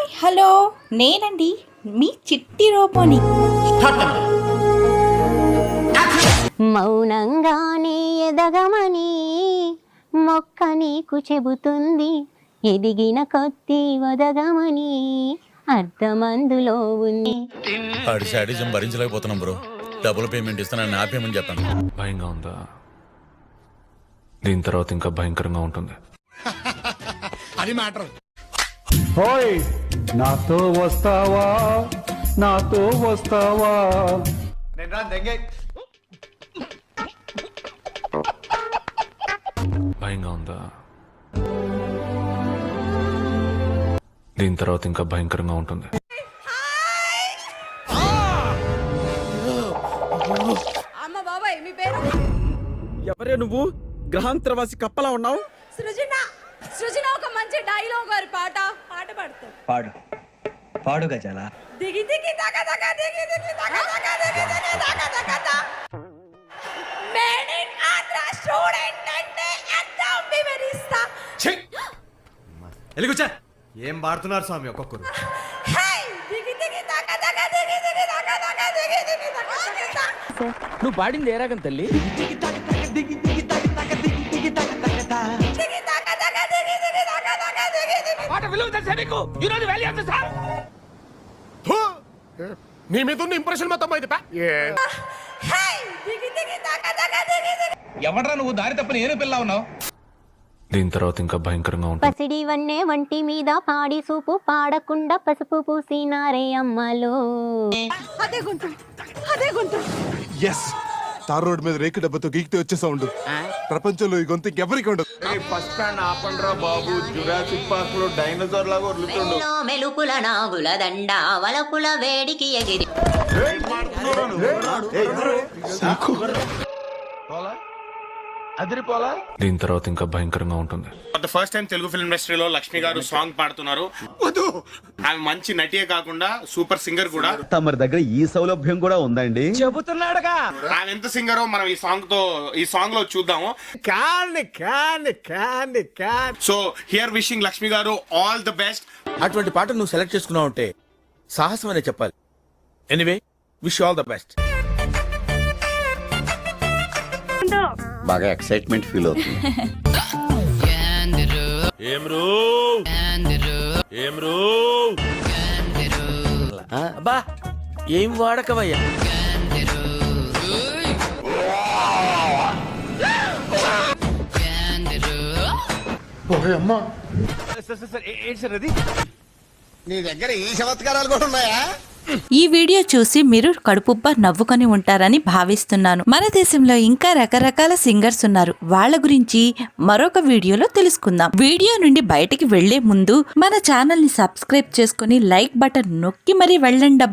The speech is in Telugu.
హాయ్ హలో నేనండి మీ చిట్టి రోబోని. మౌనంగానే ఎదగమని మొక్క నీకు చెబుతుంది, ఎదిగిన కొద్ది వదగమని అర్థమందులో ఉంది. ఆడి శాడిజం భరించలేకపోతున్నాం బ్రో. డబుల్ పేమెంట్ ఇస్తానని ఆపేయమని చెప్పాను. భయంగా ఉందా? దీని తర్వాత ఇంకా భయంకరంగా ఉంటుంది. అది మ్యాటర్. హోయ్ నాతో వస్తావా, నాతో వస్తావా? భయంగా ఉందా? దీని తర్వాత ఇంకా భయంకరంగా ఉంటుంది. అమ్మ బాబాయ్ మీ పేరు? ఎవరే నువ్వు? గ్రహాంతరవాసి కప్పలా ఉన్నావు. సృజన. సృజన ఒక మంచి డైలాగ్ గారి పాట పాడతాడు. పాడు పాడు గజాల. దిగి దిగి దగ దగ దిగి దిగి దగ దగ దిగి దిగి దగ దగ the. Made in Andhra student అంటే అర్థం వివరిస్తా. ఎలుగుచా ఏం పాడుతున్నారు స్వామి ఒక్కొక్కరు? హే దిగి దిగి దగ దగ దిగి దిగి దగ దగ దిగి దిగి దగ దగ ద. నువ్వు పాడింది ఏ రకం తల్లి? దిగి దగ దగ దిగి దిగి దగ దగ దిగి దిగి. పాట విలువ తెలుసా నీకు? You know the value of the song. నీ మీద ఉన్న ఇంప్రెషన్ మొత్తం అయితే హే దిగి దిగి దగ దగ దిగి దిగి. ఎవడ్రా నువ్వు? దారి తప్పని ఏను పిల్ల ఉన్నావు. దీని తర్వాత ఇంకా భయంకరంగా ఉంటుంది. పసిడి వన్నే వంటి మీద పాడి సూపు పాడకుండా పసుపు పూసినారే అమ్మలో. అదే గొంతు అదే గొంతు. ఎస్, తార్ రోడ్ మీద రేకు డబ్బతో గీకితే వచ్చే సౌండ్ ప్రపంచంలో ఈ గొంతు ఇంకెవరికి ఉండదు. ఫస్ట్ స్టాండ్ ఆపండ్రా బాబు. జురాసిక్ పార్క్ లో డైనోసార్ లాగా వదులుతుండు. మెలుపుల నాగుల దండ వలపుల వేడికి ఎగిరి. దీని తర్వాత ఇంకా భయంకరంగా ఉంటుంది. ఫస్ట్ టైం తెలుగు ఫిల్మ్ ఇండస్ట్రీలో లక్ష్మి గారు సాంగ్ పాడుతున్నారు. ఆమె మంచి నటియే కాకుండా సూపర్ సింగర్ కూడా. తమరి దగ్గర ఈ సౌలభ్యం కూడా ఉందండి. చెబుతున్నాడుగా. ఆమె ఎంత సింగరో మనం ఈ సాంగ్ లో చూద్దాము. సో హియర్ విషింగ్ లక్ష్మి గారు ఆల్ ది బెస్ట్. అటువంటి పాట నువ్వు సెలెక్ట్ చేసుకున్నావు అంటే సాహసం అనే చెప్పాలి. Anyway wish all the best. బాగా ఎక్సైట్మెంట్ ఫీల్ అవుతుంది. అబ్బా ఏం వాడకవయ్యా. నీ దగ్గర ఈ చమత్కారాలు కూడా ఉన్నాయా? ఈ వీడియో చూసి మీరు కడుపుబ్బ నవ్వుకొని ఉంటారని భావిస్తున్నాను. మన దేశంలో ఇంకా రకరకాల సింగర్స్ ఉన్నారు. వాళ్ళ గురించి మరొక వీడియోలో తెలుసుకుందాం. వీడియో నుండి బయటికి వెళ్లే ముందు మన ఛానల్ ని సబ్స్క్రైబ్ చేసుకుని లైక్ బటన్ నొక్కి మరీ వెళ్ళండి.